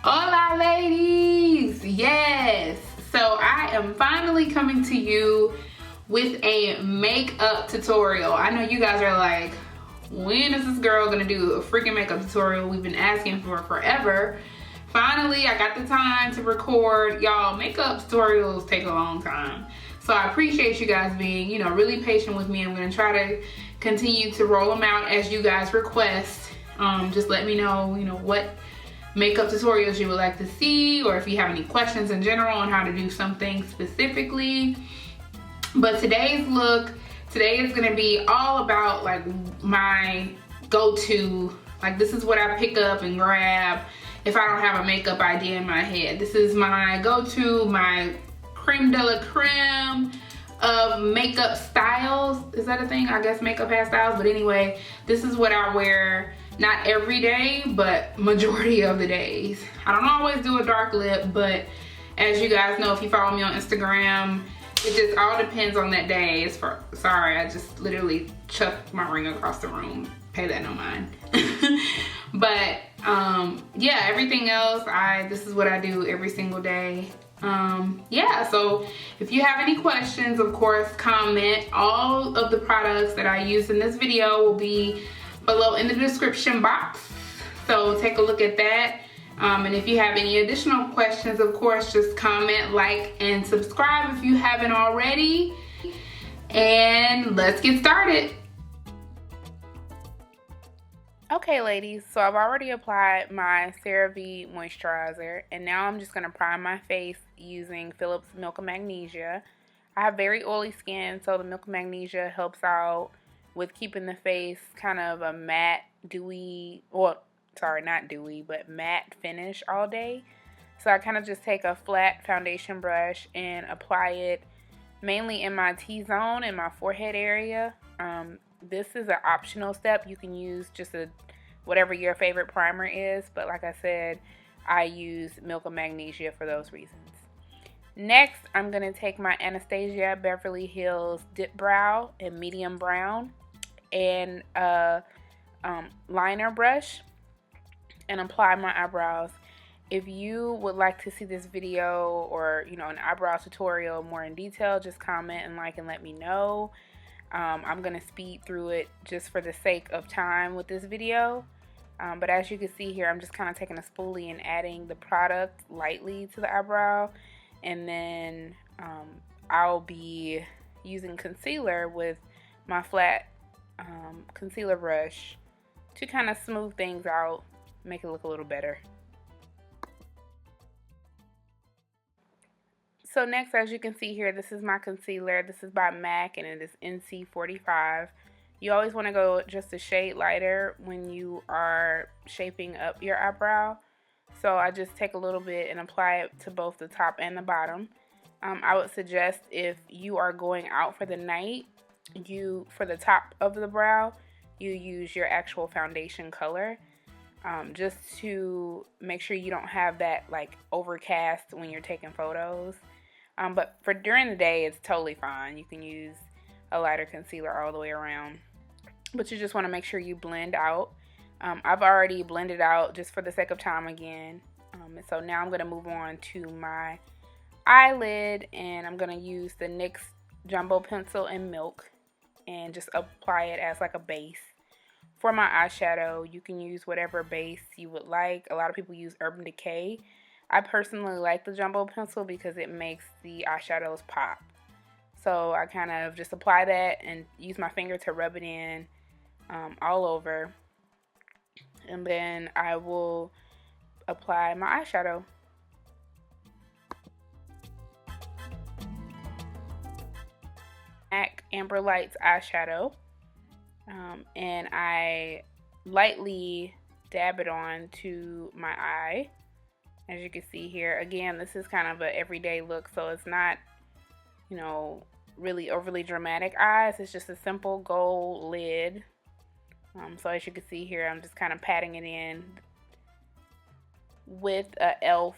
Hola ladies! Yes! So I am finally coming to you with a makeup tutorial. I know you guys are like, when is this girl gonna do a freaking makeup tutorial? We've been asking for forever. Finally, I got the time to record. Y'all, makeup tutorials take a long time. So I appreciate you guys being, really patient with me. I'm gonna try to continue to roll them out as you guys request. Just let me know, what makeup tutorials you would like to see, or if you have any questions in general on how to do something specifically. But today is gonna be all about like my go-to, like this is what I pick up and grab if I don't have a makeup idea in my head. This is my go-to, my creme de la creme of makeup styles. Is that a thing? I guess makeup has styles, but anyway, this is what I wear. Not every day, but majority of the days. I don't always do a dark lip, but as you guys know, if you follow me on Instagram, it just all depends on that day. Sorry, I just literally chucked my ring across the room. Pay that no mind. But yeah, everything else, this is what I do every single day. Yeah, so if you have any questions, of course, comment. All of the products that I use in this video will be below in the description box, so take a look at that. And if you have any additional questions, of course, just comment, like, and subscribe if you haven't already. And let's get started. Okay, ladies, so I've already applied my Cerave moisturizer, and now I'm just gonna prime my face using Philip's Milk of Magnesia. I have very oily skin, so the Milk of Magnesia helps out with keeping the face kind of a matte, dewy, well, sorry, not dewy, but matte finish all day. So I kind of just take a flat foundation brush and apply it mainly in my T-zone, in my forehead area. This is an optional step. You can use just whatever your favorite primer is, but like I said, I use Milk of Magnesia for those reasons. Next, I'm going to take my Anastasia Beverly Hills Dip Brow in medium brown and a liner brush and apply my eyebrows. If you would like to see this video or an eyebrow tutorial more in detail, just comment and like and let me know. I'm gonna speed through it just for the sake of time with this video, but as you can see here, I'm just kind of taking a spoolie and adding the product lightly to the eyebrow, and then I'll be using concealer with my flat concealer brush to kind of smooth things out, make it look a little better. So next, as you can see here, this is my concealer. This is by MAC and it is NC45. You always want to go just a shade lighter when you are shaping up your eyebrow. So I just take a little bit and apply it to both the top and the bottom. I would suggest if you are going out for the night, for the top of the brow, you use your actual foundation color, just to make sure you don't have that like overcast when you're taking photos. But for during the day, it's totally fine. You can use a lighter concealer all the way around, but you just want to make sure you blend out. I've already blended out just for the sake of time again. So now I'm going to move on to my eyelid, and I'm going to use the NYX Jumbo Pencil in Milk and just apply it as like a base. For my eyeshadow, you can use whatever base you would like. A lot of people use Urban Decay. I personally like the Jumbo Pencil because it makes the eyeshadows pop. So I kind of just apply that and use my finger to rub it in all over. And then I will apply my eyeshadow. MAC Amber Lights eyeshadow. And I lightly dab it on to my eye. As you can see here, again, this is kind of an everyday look, so it's not, really overly dramatic eyes. It's just a simple gold lid. So as you can see here, I'm just kind of patting it in with a e.l.f.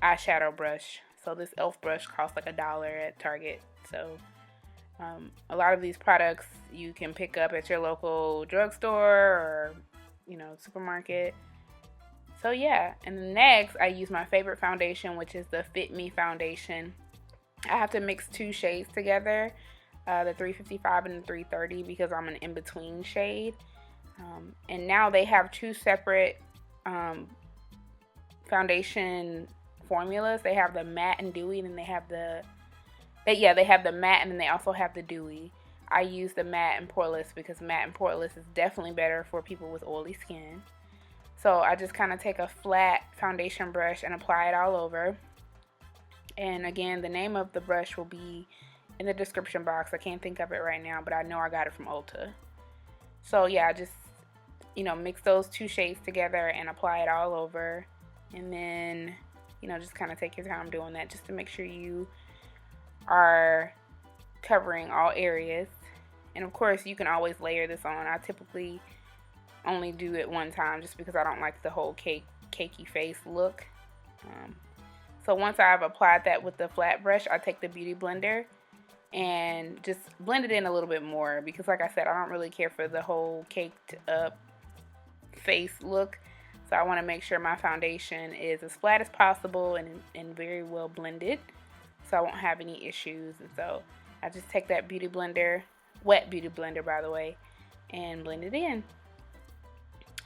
Eyeshadow brush. So this e.l.f. brush costs like $1 at Target. So a lot of these products you can pick up at your local drugstore or supermarket. So yeah, and then next I use my favorite foundation, which is the Fit Me foundation. I have to mix two shades together, the 355 and the 330, because I'm an in-between shade. And now they have two separate foundation formulas. They have the matte and dewy, and then they have the matte, and then they also have the dewy. I use the matte and poreless because matte and poreless is definitely better for people with oily skin. So I just kind of take a flat foundation brush and apply it all over. And again, the name of the brush will be in the description box. I can't think of it right now, but I know I got it from Ulta. So yeah, just, you know, mix those two shades together and apply it all over. And then, you know, just kind of take your time doing that just to make sure you are covering all areas. And of course, you can always layer this on. I typically only do it one time just because I don't like the whole cakey face look. So once I've applied that with the flat brush, I take the beauty blender and just blend it in a little bit more, because like I said, I don't really care for the whole caked up face look. So I want to make sure my foundation is as flat as possible and very well blended, so I won't have any issues. And so I just take that beauty blender, wet beauty blender by the way, and blend it in.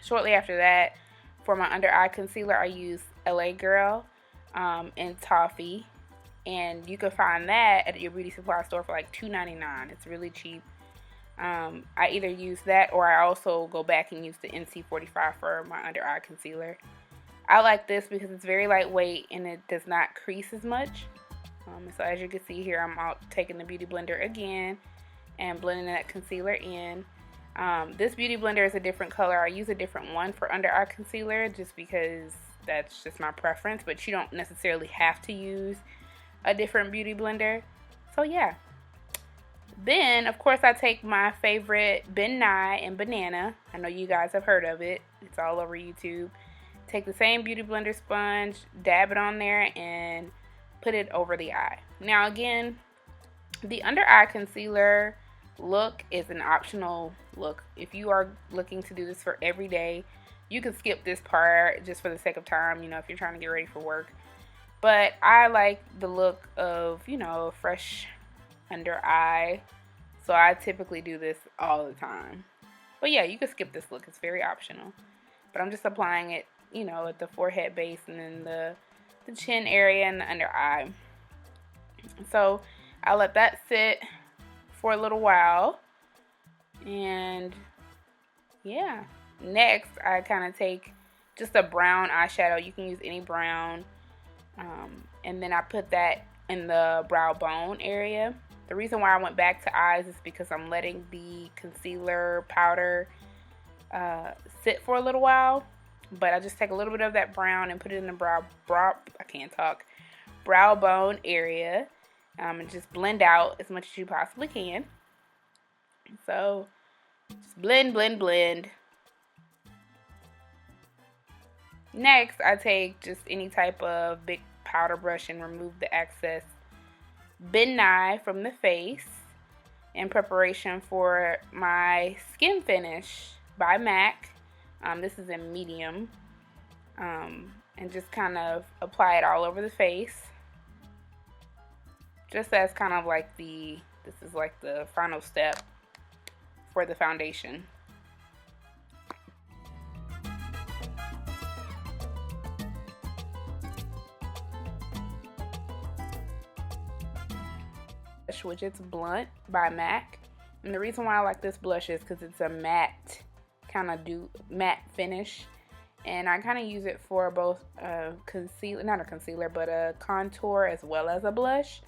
Shortly after that, for my under eye concealer, I use LA Girl in Toffee, and you can find that at your beauty supply store for like $2.99. It's really cheap. I either use that, or I also go back and use the NC45 for my under eye concealer. I like this because it's very lightweight and it does not crease as much. So as you can see here, I'm out taking the beauty blender again and blending that concealer in. This beauty blender is a different color. I use a different one for under eye concealer just because that's just my preference, but you don't necessarily have to use a different beauty blender. So yeah. Then of course I take my favorite Nye and Banana. I know you guys have heard of it. It's all over YouTube. Take the same beauty blender sponge, dab it on there, and put it over the eye. Now again, the under eye concealer look is an optional look. If you are looking to do this for every day, you can skip this part just for the sake of time, you know, if you're trying to get ready for work. But I like the look of, you know, fresh under eye, so I typically do this all the time. But yeah, you can skip this look, it's very optional. But I'm just applying it, you know, at the forehead base and then the chin area and the under eye. So I let that sit for a little while, and yeah, next I kind of take just a brown eyeshadow. You can use any brown, and then I put that in the brow bone area. The reason why I went back to eyes is because I'm letting the concealer powder sit for a little while, but I just take a little bit of that brown and put it in the brow bone area, and just blend out as much as you possibly can. So just blend, blend, blend. Next, I take just any type of big powder brush and remove the excess Nye from the face in preparation for my SkinFinish by MAC. This is in medium, and just kind of apply it all over the face, just as kind of like this is like the final step for the foundation. Which it's Blunt by MAC, and the reason why I like this blush is because it's a matte kind of matte finish, and I kind of use it for both not a concealer, but a contour as well as a blush.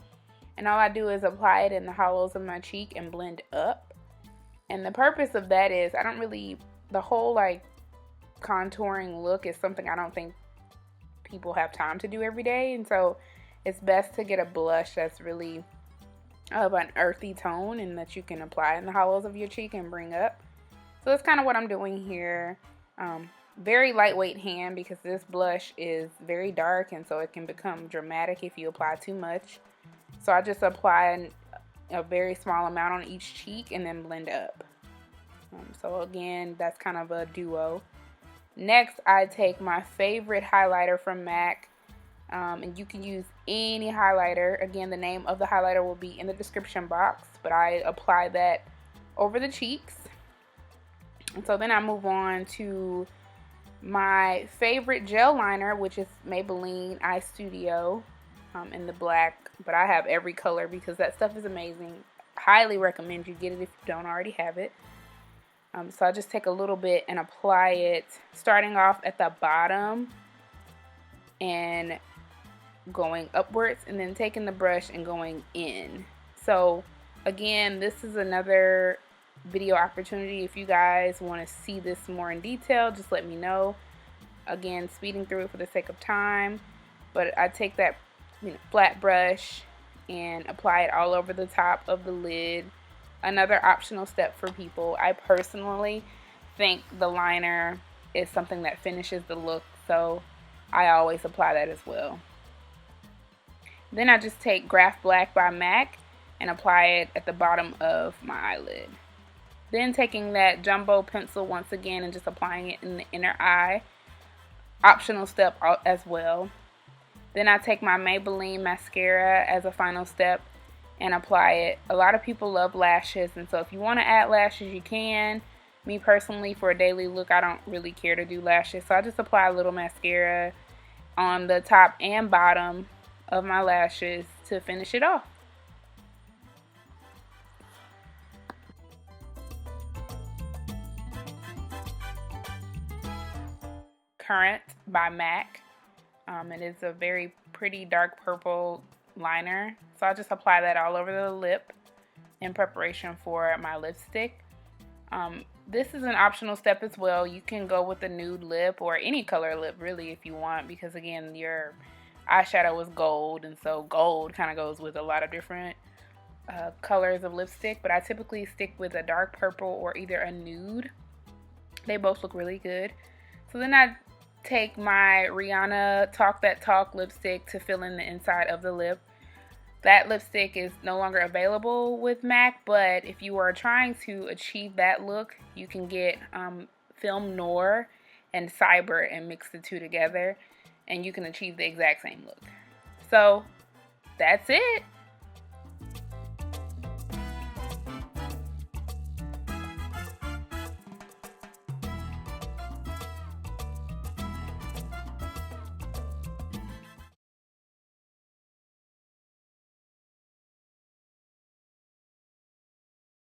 And all I do is apply it in the hollows of my cheek and blend up. And the purpose of that is the whole like contouring look is something I don't think people have time to do every day, and so it's best to get a blush that's really of an earthy tone and that you can apply in the hollows of your cheek and bring up. So that's kind of what I'm doing here. Very lightweight hand because this blush is very dark, and so it can become dramatic if you apply too much. So I just apply a very small amount on each cheek and then blend up. So again, that's kind of a duo. Next, I take my favorite highlighter from MAC, and you can use any highlighter. Again, the name of the highlighter will be in the description box, but I apply that over the cheeks. And so then I move on to my favorite gel liner, which is Maybelline Eyestudio in the black, but I have every color because that stuff is amazing. Highly recommend you get it if you don't already have it. So I just take a little bit and apply it, starting off at the bottom and going upwards, and then taking the brush and going in. So again, this is another video opportunity. If you guys want to see this more in detail, just let me know. Again, speeding through it for the sake of time, but I take that flat brush and apply it all over the top of the lid. Another optional step for people. I personally think the liner is something that finishes the look, so I always apply that as well. Then I just take Graph Black by MAC and apply it at the bottom of my eyelid. Then taking that jumbo pencil once again and just applying it in the inner eye. Optional step as well. Then I take my Maybelline mascara as a final step and apply it. A lot of people love lashes, and so if you want to add lashes, you can. Me personally, for a daily look, I don't really care to do lashes, so I just apply a little mascara on the top and bottom of my lashes to finish it off. Current by MAC. It is a very pretty dark purple liner, so I'll just apply that all over the lip in preparation for my lipstick. This is an optional step as well. You can go with a nude lip or any color lip really if you want, because again, your eyeshadow is gold, and so gold kind of goes with a lot of different colors of lipstick, but I typically stick with a dark purple or either a nude. They both look really good. So then I take my Rihanna Talk That Talk lipstick to fill in the inside of the lip. That lipstick is no longer available with MAC, but if you are trying to achieve that look, you can get Film Noir and Cyber and mix the two together, and you can achieve the exact same look. So that's it.